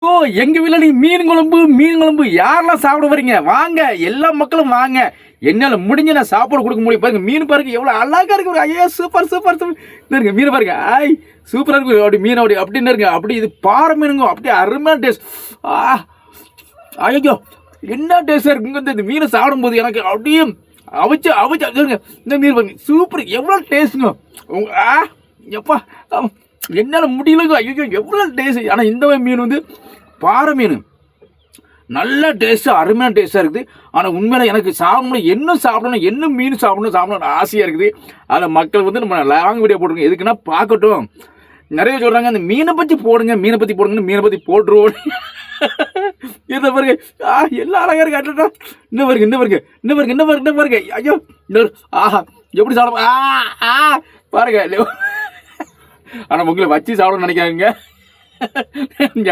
ஓ எங்க வீட்டில் நீ மீன் குழம்பு யாரெல்லாம் சாப்பிட வரீங்க? வாங்க, எல்லா மக்களும் வாங்க. என்னால் முடிஞ்ச நான் சாப்பாடு கொடுக்க முடியும். பாருங்க மீன் பாருங்க எவ்வளோ அழகா இருக்கு. ஐயோ சூப்பர் சூப்பர் சூப்பர் இருங்க மீன் பாருங்க. ஐய் சூப்பராக இருக்கு. அப்படி மீன் அப்படின்னு இருங்க. அப்படி இது பாறை மீனுங்க. அப்படியே அருமையான டேஸ்ட். ஐயோ என்ன டேஸ்டாக இருக்குங்க இந்த மீனை சாப்பிடும்போது. எனக்கு அப்படியே அவிச்சு இருங்க. இந்த மீன் பாருங்க சூப்பர் எவ்வளோ டேஸ்ட்டுங்க. எப்பா என்னால் முடியலங்க. ஐயோ எவ்வளோ டேஸ்ட். ஆனால் இந்த மீன் வந்து பாறை மீன் நல்ல டேஸ்ட்டு, அருமையான டேஸ்ட்டாக இருக்குது. ஆனால் உண்மையில எனக்கு சாப்பிடணும், என்ன மீன் சாப்பிடணும் ஆசையாக இருக்குது. அதில் மக்கள் வந்து நம்ம லாங் வீடியோ போட்டுருங்க. எதுக்குன்னா பார்க்கட்டும். நிறைய சொல்கிறாங்க அந்த மீனை பற்றி போடுங்கன்னு மீனை பற்றி போட்டுருவோம். இதை பாருங்க எல்லாம் அழகாக இருக்கு. அட்டா இன்னும் பாருங்க. ஐயோ ஆஹா எப்படி சாப்பிட பாருங்க. ஆனால் உங்களை வச்சு சாப்பிடணும்னு நினைக்காங்க.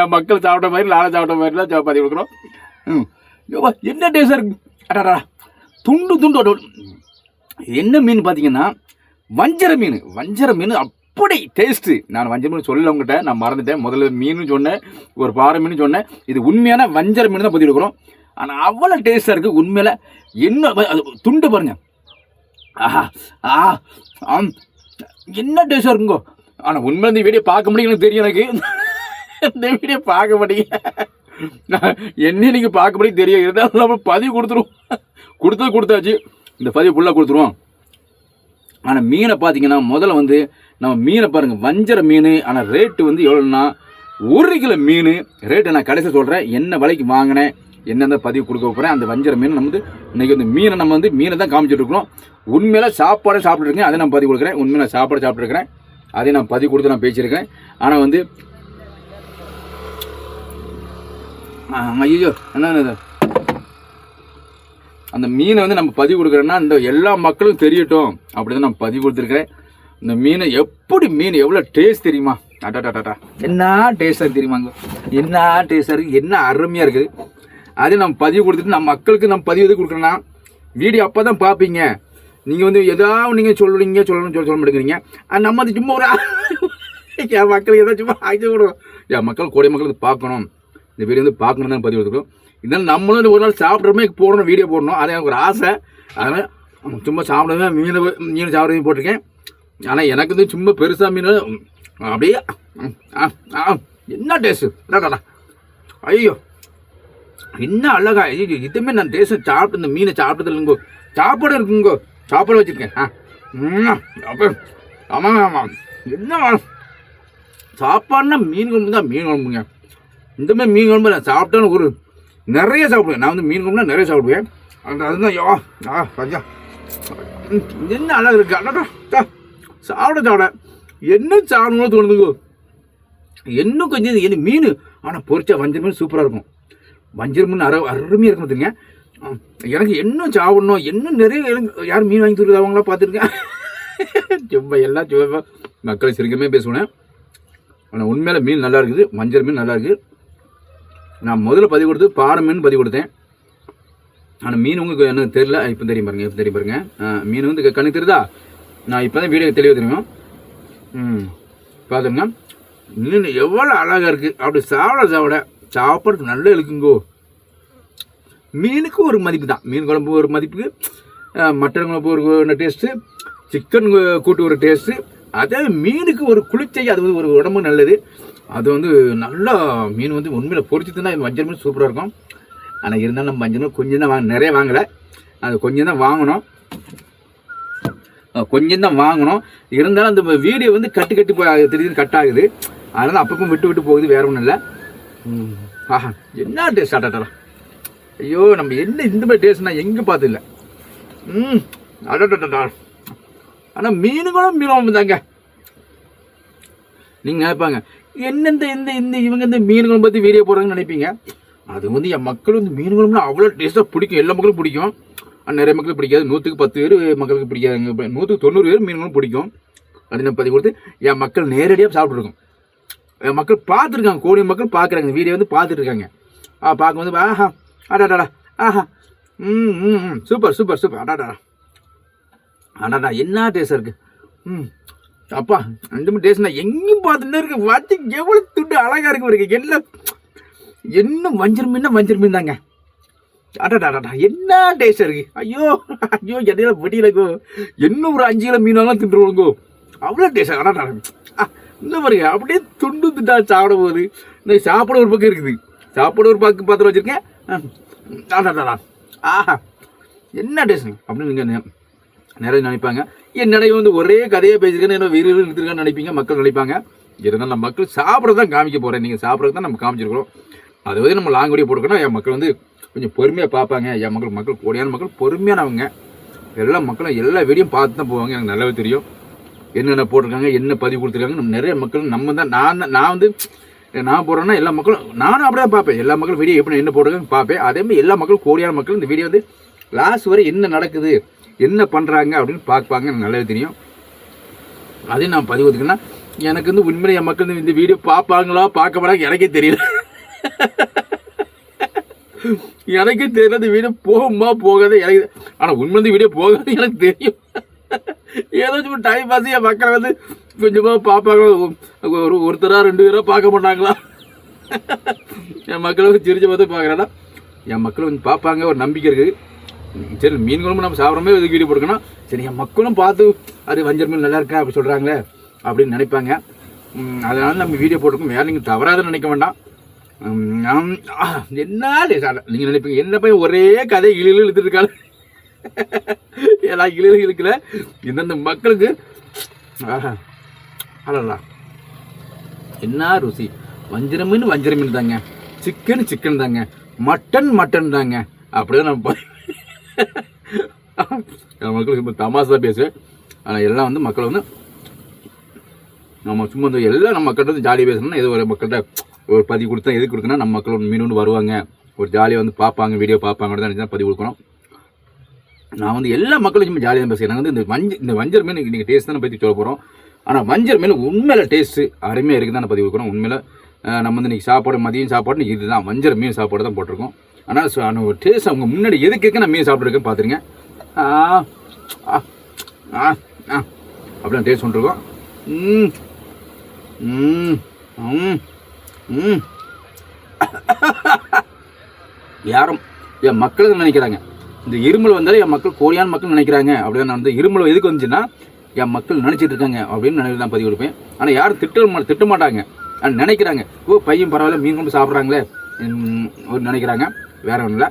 என் மக்கள் சாப்பிட்ட மாதிரி நானும் சாப்பிட்ட மாதிரிலாம் பதிவு கொடுக்குறோம். என்ன டேஸ்டாக இருக்கு. அடாடா துண்டு என்ன மீன் பார்த்தீங்கன்னா வஞ்சர மீன் அப்படி டேஸ்ட்டு. நான் வஞ்சர மீன் சொல்ல உங்கள்கிட்ட நான் மறந்துட்டேன். முதல்ல மீன் சொன்னேன், ஒரு பாறை மீன் சொன்னேன். இது உண்மையான வஞ்சர மீன் தான் பதிவு கொடுக்குறோம். ஆனால் அவ்வளோ டேஸ்ட்டாக இருக்குது உண்மையில. என்ன துண்டு பாருங்க. என்ன டேஸ்டாக இருக்குங்கோ. ஆனால் உண்மையில இந்த வீடியோ பார்க்க முடியும் எனக்கு தெரியும். எனக்கு இந்த வீடியோ பார்க்க மாட்டீங்க, என்ன நீங்கள் பார்க்க முடியும் தெரியும். இருந்தாலும் நம்ம பதிவு கொடுத்தாச்சு. இந்த பதிவு ஃபுல்லாக கொடுத்துருவோம். ஆனால் மீனை பார்த்தீங்கன்னா முதல்ல வந்து நம்ம மீனை பாருங்கள் வஞ்சர மீன். ஆனால் ரேட்டு வந்து எவ்வளோன்னா 1 கிலோ மீன் ரேட்டை நான் கடைசியாக சொல்கிறேன். என்ன விலைக்கு வாங்கினேன் என்னென்ன பதிவு கொடுக்க போகிறேன். அந்த வஞ்சர மீன் நம்ம வந்து இன்றைக்கி வந்து மீனை தான் காமிச்சிட்டு இருக்கிறோம். உண்மையில சாப்பாடு சாப்பிட்ருக்கேன், அதை நான் பதிவு கொடுக்குறேன். உண்மையில சாப்பாடு சாப்பிட்ருக்கிறேன், அதை நான் பதிவு கொடுத்து நான் பேசியிருக்கேன். ஆனால் வந்து ஐயோ என்ன அந்த மீனை வந்து நம்ம பதிவு கொடுக்குறோன்னா இந்த எல்லா மக்களும் தெரியட்டும் அப்படி தான் நான் பதிவு கொடுத்துருக்கிறேன். இந்த மீனை மீன் எவ்வளோ டேஸ்ட் தெரியுமா. டாட்டா என்ன டேஸ்டாக தெரியுமாங்க. என்ன டேஸ்டாக இருக்குது, என்ன அருமையாக இருக்குது. அதே நம்ம பதிவு கொடுத்துட்டு நம்ம மக்களுக்கு நம்ம பதிவு எது கொடுக்குறோன்னா வீடியோ அப்போ தான் பார்ப்பீங்க. நீங்கள் வந்து எதாவது நீங்கள் சொல்லணும்னு சொல்ல மாட்டேங்கிறீங்க. நம்ம அது சும்மா ஒரு என் மக்களுக்கு எதாவது சும்மா ஆய்ச்சி விடுவோம். என் மக்கள் கோடை மக்களுக்கு பார்க்கணும், இந்த வீடியோ வந்து பார்க்கணும் தான் பதிவு எடுத்துக்கிறோம். இதனால் நம்மளும் ஒரு நாள் சாப்பிட்றமே போடணும், வீடியோ போடணும். அது எனக்கு ஒரு ஆசை. அதனால் சும்மா சாப்பிடவே மீன் சாப்பிட்றதையும் போட்டிருக்கேன். ஆனால் எனக்கு வந்து சும்மா பெருசாக மீன் அப்படியே என்ன டேஸ்ட்டு. ஐயோ என்ன அழகா. ஐயோ இதுவுமே நான் டேஸ்ட்டு சாப்பிட்டு இந்த மீனை சாப்பிட்டது இல்லைங்கோ. சாப்பாடு இருக்குங்கோ, சாப்பாடு வச்சுருக்கேன். ஆமாம் என்ன சாப்பாடுனா மீன் குழம்பு தான். மீன் குழம்புங்க இந்த மாதிரி மீன் குழம்பு நான் சாப்பிட்டாலும் நிறைய சாப்பிடுவேன். நான் வந்து மீன் குழம்புனா நிறைய சாப்பிடுவேன். அதுதான் ராஜா என்ன அழகு இருக்கு. அண்ணா சாப்பிட என்ன சாப்பிடணும் தோணுதுங்கோ. இன்னும் கொஞ்சம் என்ன மீன். ஆனால் பொரிச்சா வஞ்சர் மீன் சூப்பராக இருக்கும். வஞ்சர் மீன் அருமையாக இருக்கும் பார்த்துங்க. எனக்கு இன்னும் சாப்பிடணும், இன்னும் நிறைய யாரும் மீன் வாங்கி தருது அவங்களாம் பார்த்துருக்கேன். சும்மா எல்லாம் சும்மா மக்கள் சிரிக்கமே பேசுவேன். ஆனால் உண்மையில மீன் நல்லா இருக்குது, வஞ்சர் மீன் நல்லா இருக்குது. நான் முதல்ல பதிவு கொடுத்து பாறை மீன் பதிவு கொடுத்தேன். ஆனால் மீன் உங்களுக்கு எனக்கு தெரியல. இப்போ தெரியும் பாருங்க. மீன் வந்து கண்ணுக்கு தெரியுதா. நான் இப்போ தான் வீடியோ தெளிவாக தெரியும். பார்த்துங்க மீன் எவ்வளோ அழகாக இருக்குது. அப்படி சாப்பாடுக்கு நல்லா இருக்குங்கோ. மீனுக்கு ஒரு மதிப்பு தான். மீன் குழம்பு ஒரு மதிப்புக்கு, மட்டன் குழம்பு ஒரு டேஸ்ட்டு, சிக்கன் கூட்டு ஒரு டேஸ்ட்டு. அதே மீனுக்கு ஒரு குளிர்ச்சி, அது வந்து ஒரு உடம்பு நல்லது. அது வந்து நல்லா மீன் வந்து உண்மையில் பொரிச்சுதுன்னா வஞ்சர் மீன் சூப்பராக இருக்கும். ஆனால் இருந்தாலும் நம்ம வஞ்சர் மீன் கொஞ்சம் தான் நிறைய வாங்கலை. அது கொஞ்சம் தான் வாங்கணும். இருந்தாலும் அந்த வீடியோ வந்து கட்டு திடீர்னு கட் ஆகுது. அதனால் அப்பப்போ விட்டு போகுது, வேற ஒன்றும் இல்லை. என்ன டேஸ்ட் ஆட்டாட்டா. ஐயோ நம்ம என்ன இந்த மாதிரி டேஸ்ட் நான் எங்கே பார்த்துல. அடட்டா. ஆனால் மீன் தாங்க. நீங்கள் நினைப்பாங்க என்ன இந்த இவங்க இந்த மீன் குழம்பு பற்றி வீடியோ போடுறாங்கன்னு நினைப்பீங்க. அது வந்து என் மக்கள் வந்து மீன் குழம்புனா அவ்வளோ டேஸ்ட்டாக பிடிக்கும். எல்லா மக்களும் பிடிக்கும். நிறைய மக்களுக்கு பிடிக்காது. 100க்கு 10 பேர் மக்களுக்கு பிடிக்காதுங்க. 100க்கு 90 பேர் மீன் குழம்பு பிடிக்கும். அது நான் பதிவு கொடுத்து என் மக்கள் நேரடியாக சாப்பிட்ருக்கோம். என் மக்கள் பார்த்துருக்காங்க, கோடி மக்கள் பார்க்குறாங்க, இந்த வீடியோ வந்து பார்த்துட்டு இருக்காங்க. பார்க்க வந்து அடாடா சூப்பர் அடாடா என்ன டேஸ்டாக இருக்குது. அப்பா அந்த மாதிரி டேஸ்ட் நான் எங்கேயும் பார்த்துட்டு இருக்கு. வச்சு எவ்வளோ துண்டு அழகாக இருக்கு. எல்லாம் இன்னும் வஞ்சர் மீன் தாங்க. அடாடாடா என்ன டேஸ்டாக இருக்குது. ஐயோ ஐயோ எண்ணெயில வெட்டியிலக்கோ இன்னும் ஒரு 5 கிலோ மீனெல்லாம் தின்றுவோங்கோ. அவ்வளோ டேஸ்டாக. அடாடா இன்னும் பாருங்க அப்படியே துண்டு துண்டா சாப்பிட போகுது. இந்த சாப்பிட ஒரு பக்கம் இருக்குது, சாப்பிட ஒரு பக்கம் பாத்திரம் வச்சுருக்கேன். அடாடாடா ஆஹா என்ன டேஸ்ட்டுங்க அப்படின்னு நீங்கள் நிறைய நினைப்பாங்க. என்னடைய வந்து ஒரே கதையை பேசியிருக்கேன்னு என்ன வீடு எடுத்துருக்கான்னு நினைப்பீங்க, மக்கள் நினைப்பாங்க. இருந்தாலும் நம்ம மக்கள் சாப்பிட தான் காமிக்க போகிறேன். நீங்கள் சாப்பிட்றது தான் நம்ம காமிச்சிருக்கிறோம். அதை வந்து நம்ம லாங் வீடியோ போட்டுக்கணும். என் மக்கள் வந்து கொஞ்சம் பொறுமையாக பார்ப்பாங்க. என் மக்கள் கோடியான மக்கள் பொறுமையானவங்க. எல்லா மக்களும் எல்லா வீடியும் பார்த்து தான் போவாங்க. எனக்கு நல்லாவே தெரியும் என்னென்ன போட்டிருக்காங்க, என்ன பதிவு கொடுத்துருக்காங்க. நம்ம நிறைய மக்கள் நம்ம தான் நான் வந்து நான் போடுறேன்னா எல்லா மக்களும் நானும் அப்படியே தான் பார்ப்பேன். எல்லா மக்களும் வீடியோ எப்படி என்ன போட்டிருக்காங்க பார்ப்பேன். அதேமாதிரி எல்லா மக்களும் கோடியான மக்கள் இந்த வீடியோ வந்து லாஸ்ட் வரை என்ன நடக்குது என்ன பண்ணுறாங்க அப்படின்னு பார்ப்பாங்க. எனக்கு நல்லாவே தெரியும். அதையும் நான் பதிவு கொடுத்துக்கன்னா எனக்கு வந்து உண்மையிலே என் மக்கள் இந்த வீடியோ பார்ப்பாங்களா பார்க்க மாட்டாங்க எனக்கே தெரியல. எனக்கே தெரியல இந்த வீடியோ போகுமா போகாது எனக்கு. ஆனால் உண்மை வீடியோ போகாது எனக்கு தெரியும். ஏதாச்சும் டைம் பாஸ் என் மக்களை வந்து கொஞ்சமாக பார்ப்பாங்களா, ஒருத்தரா 2 பேரா பார்க்க மாட்டாங்களா. என் மக்களை வந்து சிரிச்ச பார்த்து பார்க்குறேன்னா என் மக்கள் வந்து பார்ப்பாங்க, ஒரு நம்பிக்கை இருக்குது. சரி மீன் குழம்பு நம்ம சாப்பிட்றமே இது வீடியோ போட்டுக்கணும். சரி என் மக்களும் பார்த்து அது வஞ்சர் மீன் நல்லா இருக்கா அப்படி சொல்கிறாங்களே அப்படின்னு நினைப்பாங்க. அதனால நம்ம வீடியோ போட்டுருக்கோம். வேறு நீங்கள் தவறாத நினைக்க வேண்டாம். என்ன நீங்கள் நினைப்பீங்க என்ன போய் ஒரே கதை இழுத்துட்டு இருக்காங்க. எல்லாம் இழுக்கல இந்தந்த மக்களுக்கு. அடடா என்ன ருசி. வஞ்சர மீன் தாங்க, சிக்கன் தாங்க, மட்டன் தாங்க. அப்படியே நம்ம மக்களுக்கு இப்போ தமாசா பேசுவேன். ஆனால் எல்லாம் வந்து மக்கள் வந்து நம்ம சும்மா வந்து எல்லாம் நம்ம மக்கள்கிட்ட வந்து ஜாலியாக பேசணும்னா ஏதோ ஒரு மக்கள்கிட்ட ஒரு பதிவு கொடுத்தா எது கொடுக்குன்னா நம்ம மக்கள் ஒரு மீன் ஒன்று வருவாங்க, ஒரு ஜாலியாக வந்து பார்ப்பாங்க, வீடியோ பார்ப்பாங்க தான் நினச்சி பதிவு கொடுக்கணும். நான் வந்து எல்லா மக்களும் சும்மா ஜாலியாக பேசுகிறேன். நாங்கள் வந்து இந்த வஞ்சர் மீன் இன்றைக்கி டேஸ்ட் தான் பற்றி சொல்ல போகிறோம். ஆனால் வஞ்சர் மீன் உண்மையில டேஸ்ட்டு அருமையாக இருக்குது தான் பதிவு கொடுக்குறோம். உண்மையில் நம்ம வந்து இன்றைக்கி சாப்பாடு மதியம் சாப்பாடு இதுதான் வஞ்சர் மீன் சாப்பாடு தான் போட்டிருக்கோம். ஆனால் ஒரு டேஸ்ட் அவங்க முன்னாடி எதுக்கு நான் மீன் சாப்பிட்ருக்கேன் பார்த்துருங்க. அப்படிலாம் டேஸ்ட் பண்ணிருக்கோம். யாரும் என் மக்களுக்கு நினைக்கிறாங்க இந்த இருமல் வந்தாலே என் மக்கள் கோடியான மக்கள் நினைக்கிறாங்க. அப்படிதான் நான் வந்து இருமல் எதுக்கு வந்துச்சுன்னா என் மக்கள் நினச்சிட்டு இருக்காங்க அப்படின்னு நினைவு தான் பதிவு கொடுப்பேன். ஆனால் யாரும் திட்ட மாட்டாங்க. ஆனால் நினைக்கிறாங்க ஓ பையன் பரவாயில்ல மீன் கொண்டு சாப்பிட்றாங்களே நினைக்கிறாங்க. வேற ஒன்றும் இல்லை.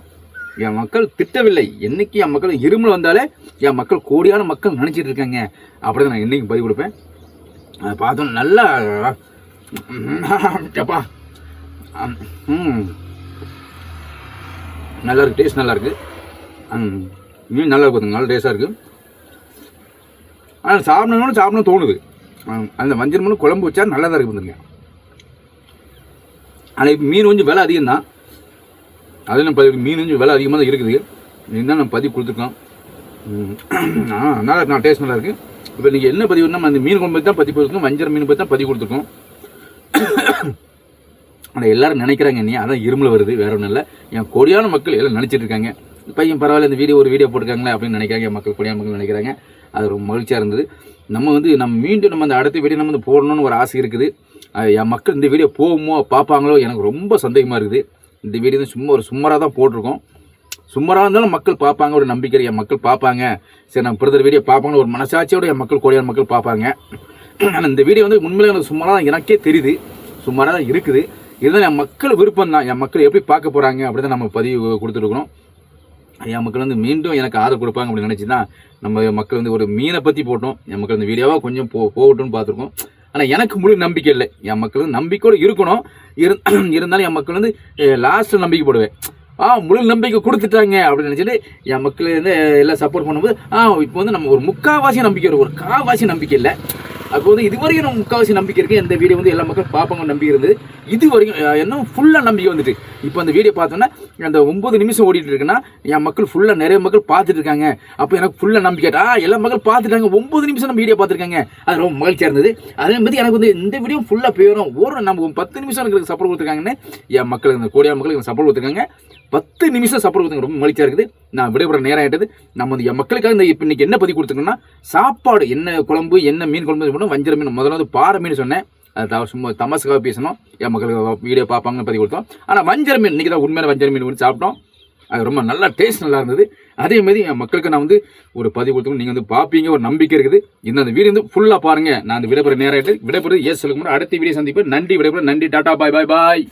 என் மக்கள் திட்டவில்லை. என்னைக்கு என் மக்கள் இருமல் வந்தாலே என் மக்கள் கோடியான மக்கள் நினச்சிட்டு இருக்காங்க. அப்படி தான் நான் என்றைக்கும் பதிவு கொடுப்பேன். அதை பார்த்தோம் நல்லா எப்பா நல்லா இருக்குது, டேஸ்ட் நல்லா இருக்குது. மீன் நல்லா இருக்குதுங்க, நல்லா டேஸ்ட்டாக இருக்குது. ஆனால் சாப்பிடணும்னு தோணுது. அந்த வஞ்சர் மீன் குழம்பு வச்சா நல்லா தான் இருக்குதுங்க. ஆனால் இப்போ மீன் கொஞ்சம் விலை அதிகம் தான். அது நம்ம மீன் கொஞ்சம் விலை அதிகமாக தான் இருக்குது. இதுதான் நம்ம பதிவு கொடுத்துருக்கோம். நல்லா டேஸ்ட் நல்லா இருக்குது. இப்போ நீங்கள் என்ன பதிவு நம்ம அந்த மீன் குழம்பு பற்றி தான் பதிவு கொடுத்துருக்கோம், வஞ்சர் மீன் பற்றி தான் பதிவு கொடுத்துருக்கோம். ஆனால் எல்லோரும் நினைக்கிறாங்க நீ அதான் இருமல் வருது, வேற ஒன்றும் இல்லை. என் கொடியான மக்கள் எல்லாம் நினச்சிட்டு இருக்காங்க பையன் பரவாயில்ல இந்த ஒரு வீடியோ போட்டுருக்காங்களே அப்படின்னு நினைக்கிறாங்க. என் மக்கள் கொடியான மக்கள் நினைக்கிறாங்க. அது ரொம்ப மகிழ்ச்சியாக இருந்தது. நம்ம மீண்டும் நம்ம அந்த அடுத்த வீடியோ நம்ம வந்து போடணும்னு ஒரு ஆசை இருக்குது. என் மக்கள் இந்த வீடியோ போகுமோ பார்ப்பாங்களோ எனக்கு ரொம்ப சந்தேகமாக இருக்குது. இந்த வீடியோ தான் சும்மாராக தான் போட்டிருக்கோம். சும்மாராக இருந்தாலும் மக்கள் பார்ப்பாங்க ஒரு நம்பிக்கை. என் மக்கள் பார்ப்பாங்க, சரி நம்ம பிரதர் வீடியோ பார்ப்பாங்கன்னு ஒரு மனசாட்சியோட என் மக்கள் கோடியான மக்கள் பார்ப்பாங்க. ஆனால் இந்த வீடியோ வந்து உண்மையிலே எனக்கு சும்மாராக தான் எனக்கே தெரியுது, சும்மாராக தான் இருக்குது. இதுதான் என் மக்கள் விருப்பம் தான். என் மக்கள் எப்படி பார்க்க போகிறாங்க அப்படி தான் நம்ம பதிவு கொடுத்துருக்குறோம். என் மக்கள் வந்து மீண்டும் எனக்கு ஆதரவு கொடுப்பாங்க அப்படின்னு நினச்சி தான் நம்ம மக்கள் வந்து ஒரு மீனை பற்றி போட்டோம். என் மக்கள் இந்த வீடியோவாக கொஞ்சம் போகட்டும்னு பார்த்துருக்கோம். ஆனால் எனக்கு முழு நம்பிக்கை இல்லை. என் மக்கள் வந்து நம்பிக்கையோடு இருக்கணும். இருந்தாலும் என் மக்கள் வந்து லாஸ்ட்டில் நம்பிக்கை போடுவேன். முழு நம்பிக்கை கொடுத்துட்டாங்க அப்படின்னு நினச்சிட்டு என் மக்கள் வந்து எல்லாம் சப்போர்ட் பண்ணும்போது இப்போ வந்து நம்ம ஒரு முக்கால்வாசி நம்பிக்கை இருக்கும், ஒரு கால்வாசி நம்பிக்கை இல்லை. அப்போ வந்து இது வரைக்கும் நம்ம முக்கால்வாசி நம்பிக்கை இருக்குது. இந்த வீடியோ வந்து எல்லா மக்கள் பார்ப்பாங்க நம்பிக்கை இருந்தது. இது வரைக்கும் இன்னும் ஃபுல்லாக நம்பிக்கை வந்துட்டு இப்போ அந்த வீடியோ பார்த்தோன்னா அந்த 9 நிமிஷம் ஓடிட்டு இருக்குன்னா என் மக்கள் ஃபுல்லாக நிறைய மக்கள் பார்த்துட்டு இருக்காங்க. அப்போ எனக்கு ஃபுல்லாக நம்பிக்கை எல்லா மக்கள் பார்த்துட்டாங்க. 9 நிமிஷம் நம்ம வீடியோ பார்த்துருக்காங்க. அது ரொம்ப மகிழ்ச்சியாக இருந்தது. அதே மாதிரி எனக்கு வந்து இந்த வீடியோ ஃபுல்லாக போயிடும். நம்ம 10 நிமிஷம் எனக்கு சப்போர்ட் கொடுத்துருக்காங்கன்னு என் மக்களுக்கு இந்த கோடியான மக்களுக்கு எனக்கு சப்போர்ட் கொடுத்துருக்காங்க. 10 நிமிஷம் சப்போர்ட் கொடுத்தாங்க. ரொம்ப மகிழ்ச்சியாக இருக்குது. நான் விடைபெற நேரம் ஆகிட்டது. நம்ம வந்து என் மக்களுக்காக இந்த இப்போ இன்றைக்கி என்ன பதிவு கொடுத்துருக்கோன்னா சாப்பாடு என்ன குழம்பு என்ன மீன் குழம்பு வஞ்சர மீன் முதல்ல வந்து பாறை மீன் சொன்னேன். அது சும்மா தமாசுக்காக பேசணும், என் மக்களுக்கு வீடியோ பார்ப்பாங்கன்னு பதிவு கொடுத்தோம். ஆனால் வஞ்சர மீன் இன்றைக்கி தான் உண்மையான வஞ்சர மீன் வந்து சாப்பிட்டோம். அது ரொம்ப நல்லா டேஸ்ட் நல்லா இருந்தது. அதேமாதிரி என் மக்களுக்கு நான் வந்து ஒரு பதிவு கொடுத்தோம், நீங்கள் வந்து பார்ப்பீங்க ஒரு நம்பிக்கை இருக்குது. இந்த வீடியோ வந்து ஃபுல்லாக பாருங்கள். நான் அந்த விடைபெற நேரம் விடைபெறுது ஏன் சொல்லுங்க, அடுத்த வீடியோ சந்திப்பேன். நன்றி, விடைபெற நன்றி, டாட்டா, பாய் பாய் பாய்.